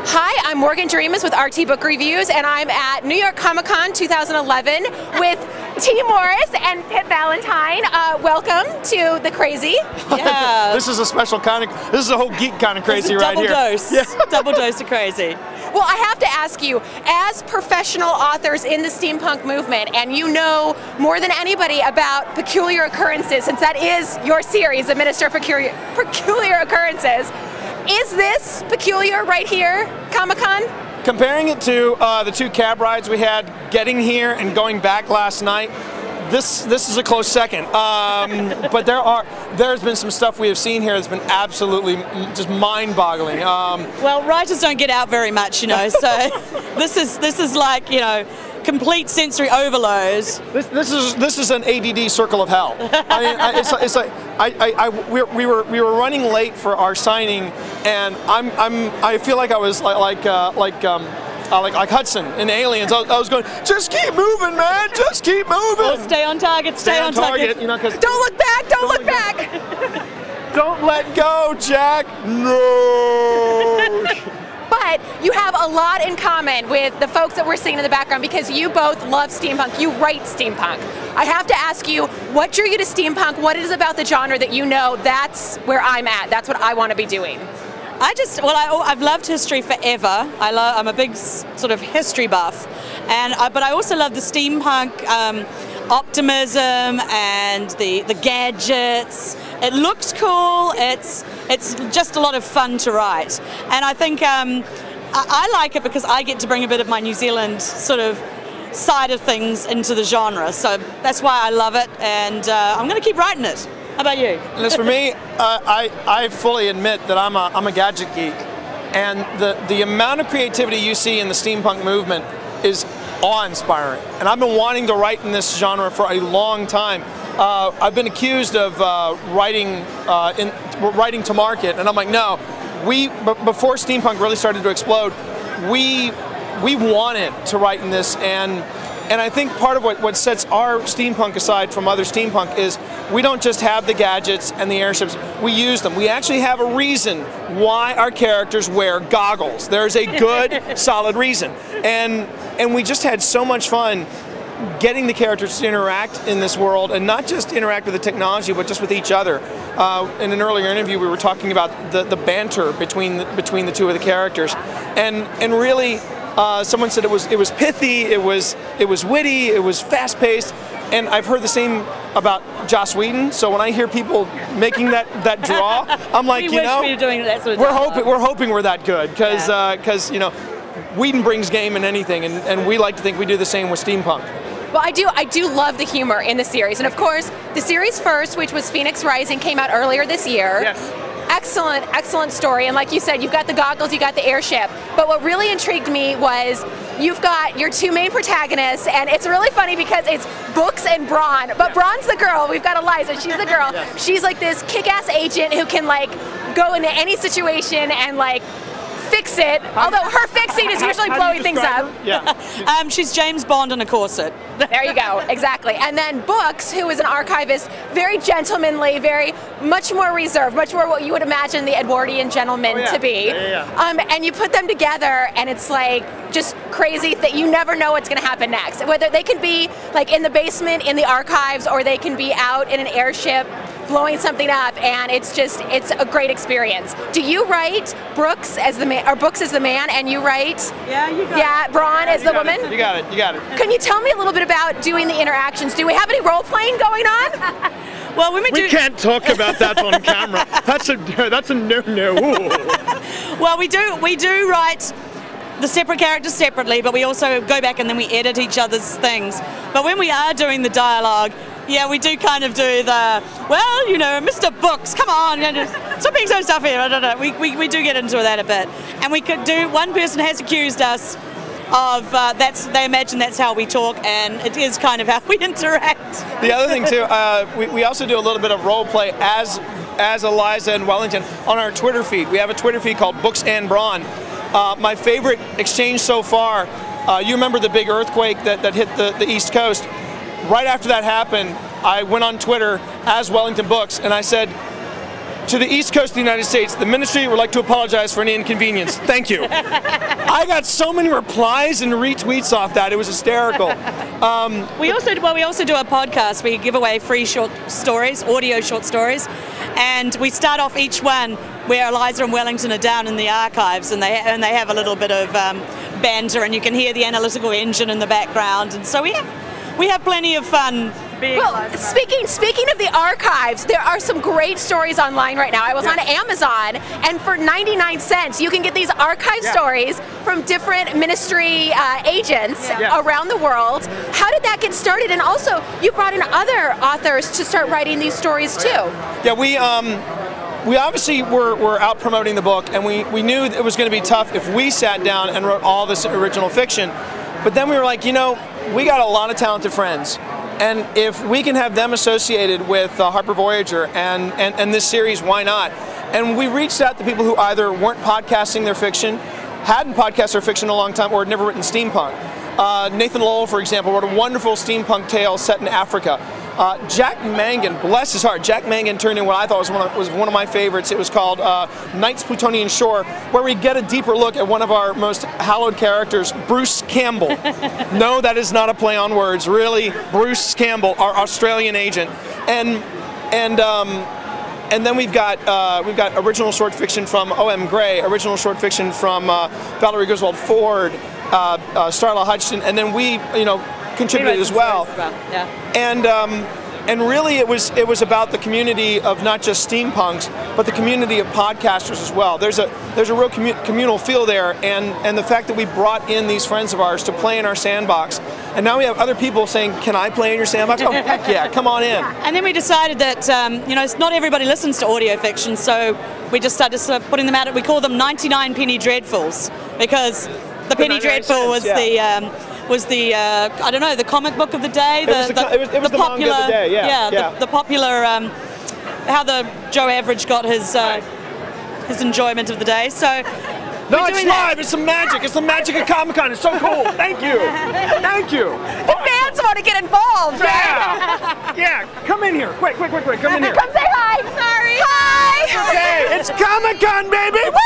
Hi, I'm Morgan Doremus with RT Book Reviews, and I'm at New York Comic Con 2011 with T. Morris and Pip Ballantine. Welcome to the crazy. Yeah. This is a special kind of, this is a whole geek kind of crazy right here. Double dose. Yeah. Double dose of crazy. Well, I have to ask you, as professional authors in the steampunk movement, and you know more than anybody about peculiar occurrences, since that is your series, The Minister of Peculiar Occurrences, is this peculiar right here, Comic-Con? Comparing it to the two cab rides we had getting here and going back last night, this is a close second. But there's been some stuff we have seen here that's been absolutely just mind-boggling. Well, writers don't get out very much, you know. So this is like, you know, complete sensory overload. This is an ADD circle of hell. I mean, it's like we were running late for our signing, and I feel like I was like Hudson in Aliens. I was going, just keep moving, man, just keep moving. Well, stay on target, stay on target. You know, don't look back, don't look back. Don't let go, Jack. No. But you have a lot in common with the folks that we're seeing in the background because you both love steampunk. You write steampunk. I have to ask you, what drew you to steampunk? What is about the genre that you know that's where I'm at? That's what I want to be doing. I've loved history forever. I'm a big sort of history buff, but I also love the steampunk optimism and the gadgets. It looks cool. It's just a lot of fun to write, and I think I like it because I get to bring a bit of my New Zealand sort of side of things into the genre. So that's why I love it, and I'm going to keep writing it. How about you? And as for me, I fully admit that I'm a gadget geek, and the amount of creativity you see in the steampunk movement is awe-inspiring. And I've been wanting to write in this genre for a long time. I've been accused of writing to market, and I'm like, no. Before steampunk really started to explode, we wanted to write in this, and I think part of what sets our steampunk aside from other steampunk is we don't just have the gadgets and the airships, we use them. We actually have a reason why our characters wear goggles. There's a good, solid reason. And we just had so much fun getting the characters to interact in this world, and not just interact with the technology, but just with each other. In an earlier interview, we were talking about the banter between the two of the characters, and really, someone said it was pithy, it was witty, it was fast-paced, and I've heard the same about Joss Whedon. So when I hear people making that draw, I'm like, you know, we're hoping we're that good, because you know, Whedon brings game in anything, and we like to think we do the same with steampunk. Well, I do love the humor in the series, and of course, the series first, which was Phoenix Rising, came out earlier this year. Yes. Excellent story, and like you said, you've got the goggles, you got the airship, but what really intrigued me was you've got your two main protagonists, and it's really funny because it's Books and Brawn, but Brawn's the girl. We've got Eliza, she's the girl. She's like this kick-ass agent who can like go into any situation and like fix it, although her fixing is usually blowing things up. Yeah. She's James Bond in a corset. There you go, exactly. And then Books, who is an archivist, very gentlemanly, much more reserved, much more what you would imagine the Edwardian gentleman to be. And you put them together, and it's like just crazy that you never know what's going to happen next. Whether they can be like in the basement in the archives, or they can be out in an airship blowing something up, and it's a great experience. Do you write Brooks as the man, or Books as the man, and you write Brawn as the woman? You got it. Can you tell me a little bit about doing the interactions? Do we have any role playing going on? Well, we can't talk about that on camera. That's a no-no. Well, we do write the separate characters separately, but we also go back and then we edit each other's things. But when we are doing the dialogue, yeah, we do kind of do the, well, you know, Mr. Books, come on, stop being so stuffy. I don't know. We do get into that a bit, and we could do. One person has accused us of they imagine that's how we talk, and it is kind of how we interact. The other thing too, we also do a little bit of role play as Eliza and Wellington on our Twitter feed. We have a Twitter feed called Books and Brawn. My favorite exchange so far, you remember the big earthquake that hit the East Coast? Right after that happened, I went on Twitter as Wellington Books, and I said, To the East Coast of the United States, the ministry would like to apologize for any inconvenience. Thank you. I got so many replies and retweets off that. It was hysterical. We also do a podcast. We give away free short stories, audio short stories, and we start off each one where Eliza and Wellington are down in the archives, and they have a little bit of banter, and you can hear the analytical engine in the background, and so we have plenty of fun. Well, speaking of the archives, there are some great stories online right now. I was on Amazon, and for 99 cents, you can get these archive stories from different ministry agents around the world. How did that get started? And also, you brought in other authors to start writing these stories too. Yeah, we obviously were out promoting the book, and we knew it was going to be tough if we sat down and wrote all this original fiction. But then we were like, you know, we got a lot of talented friends. And if we can have them associated with Harper Voyager and this series, why not? And we reached out to people who either weren't podcasting their fiction, hadn't podcasted their fiction in a long time, or had never written steampunk. Nathan Lowell, for example, wrote a wonderful steampunk tale set in Africa. Jack Mangan, bless his heart, Jack Mangan turned in what I thought was one of my favorites. It was called Knight's Plutonian Shore, where we get a deeper look at one of our most hallowed characters, Bruce Campbell. No, that is not a play on words. Really, Bruce Campbell, our Australian agent, and then we've got original short fiction from O.M. Gray, original short fiction from Valerie Griswold Ford, Starla Hutchinson, and then we, contributed as well. And really it was about the community of not just steampunks, but the community of podcasters as well. There's a real communal feel there, and the fact that we brought in these friends of ours to play in our sandbox, and now we have other people saying, can I play in your sandbox? Oh, heck yeah, come on in. And then we decided that not everybody listens to audio fiction, so we just started putting them out. We call them 99 Penny Dreadfuls, because the Penny Dreadful was the I don't know, the comic book of the day. It was the popular manga of the day. The popular how the Joe Average got his enjoyment of the day. So no, it's live. It's some magic. It's the magic of Comic-Con. It's so cool. Thank you. Thank you. The fans want to get involved, right? Yeah. Come in here. Quick. Come in here. Come say hi. Sorry. Hi. Okay. It's Comic-Con, baby. Woo!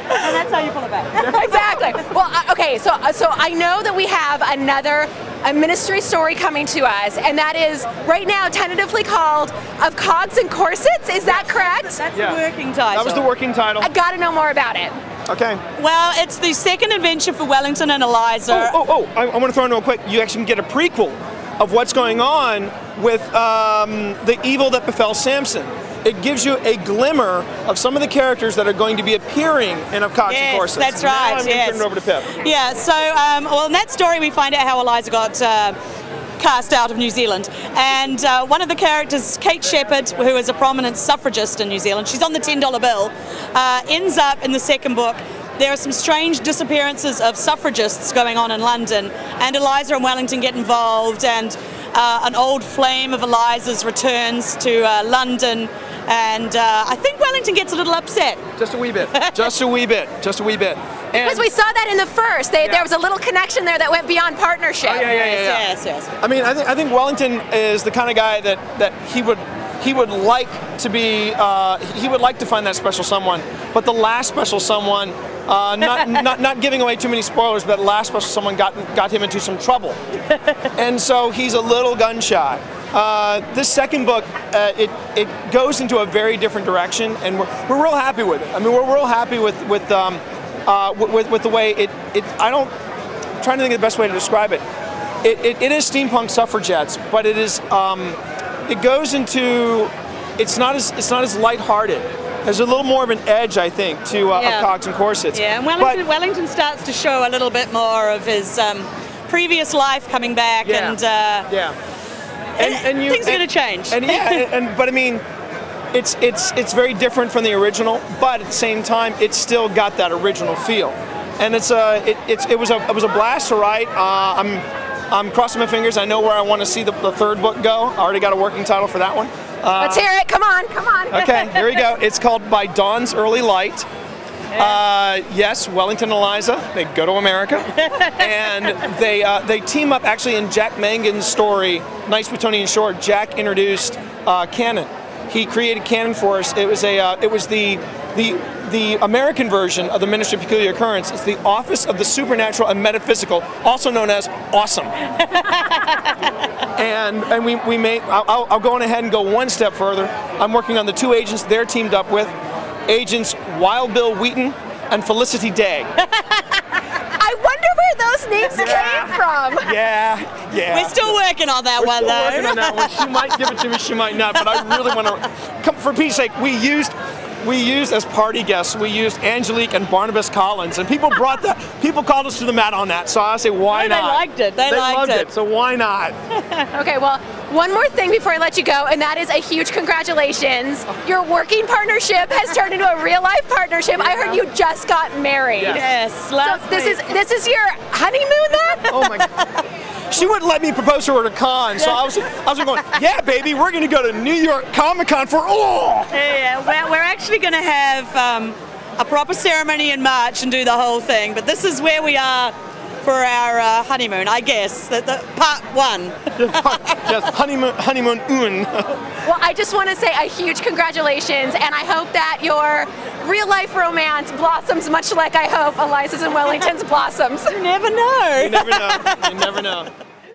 And that's how you pull it back. Exactly. Well, okay, so I know that we have a ministry story coming to us, and that is right now tentatively called Of Cogs and Corsets. Is that correct? That's the working title. That was the working title. I got to know more about it. Okay. Well, it's the second adventure for Wellington and Eliza. I want to throw in real quick. You actually can get a prequel of what's going on with the evil that befell Samson. It gives you a glimmer of some of the characters that are going to be appearing in Of Cogs and Corsets. That's right. Now I'm going to turn it over to Pip. Yeah. So, well, in that story, we find out how Eliza got cast out of New Zealand, and one of the characters, Kate Shepherd, who is a prominent suffragist in New Zealand, she's on the $10 bill, ends up in the second book. There are some strange disappearances of suffragists going on in London, and Eliza and Wellington get involved, and an old flame of Eliza's returns to London. And I think Wellington gets a little upset. Just a wee bit. Just a wee bit. Because we saw that in the first. There was a little connection there that went beyond partnership. Oh, yeah. Yes. I mean, I think Wellington is the kind of guy that he would like to be. He would like to find that special someone. But the last special someone, not giving away too many spoilers, but the last special someone got him into some trouble, and so he's a little gun shy. This second book, it goes into a very different direction, and we're real happy with it. I mean, we're real happy with the way it. I'm trying to think of the best way to describe it. It is steampunk suffragettes, but it is. It goes into. It's not as lighthearted. There's a little more of an edge, I think, to Of Cogs and Corsets. Yeah, and Wellington starts to show a little bit more of his previous life coming back, and things are going to change. But I mean, it's very different from the original, but at the same time, it's still got that original feel, and it was a blast to write. I'm crossing my fingers. I know where I want to see the third book go. I already got a working title for that one. Let's hear it. Come on. Okay, here we go. It's called By Dawn's Early Light. Yes, Wellington and Eliza, they go to America, and they team up actually in Jack Mangan's story, Knight's Plutonian Shore. Jack introduced Canon. He created Canon for us. It was the American version of the Ministry of Peculiar Occurrence. It's the Office of the Supernatural and Metaphysical, also known as Awesome. and we made. I'll go on ahead and go one step further. I'm working on the 2 agents they're teamed up with, Agents Wild Bill Wheaton and Felicity Day. I wonder where those names came from. Yeah. We're still working on that one, though. Working on that one. She might give it to me, she might not. But I really want to. For Pete's sake, we used as party guests. We used Angelique and Barnabas Collins, and people brought that. People called us to the mat on that. So I say, why not? They liked it. They loved it. So why not? Okay, well, one more thing before I let you go, and that is a huge congratulations. Your working partnership has turned into a real life partnership. I heard you just got married. Yes, last week. This is your honeymoon then? Oh my God. She wouldn't let me propose to her at a con, so I was going, yeah, baby, we're going to go to New York Comic Con for all. Yeah, we're actually going to have a proper ceremony in March and do the whole thing, but this is where we are for our honeymoon, I guess, the part 1. Yes, honeymoon un. Well, I just want to say a huge congratulations, and I hope that your real life romance blossoms much like I hope Eliza's and Wellington's blossoms. You never know. You never know. You never know.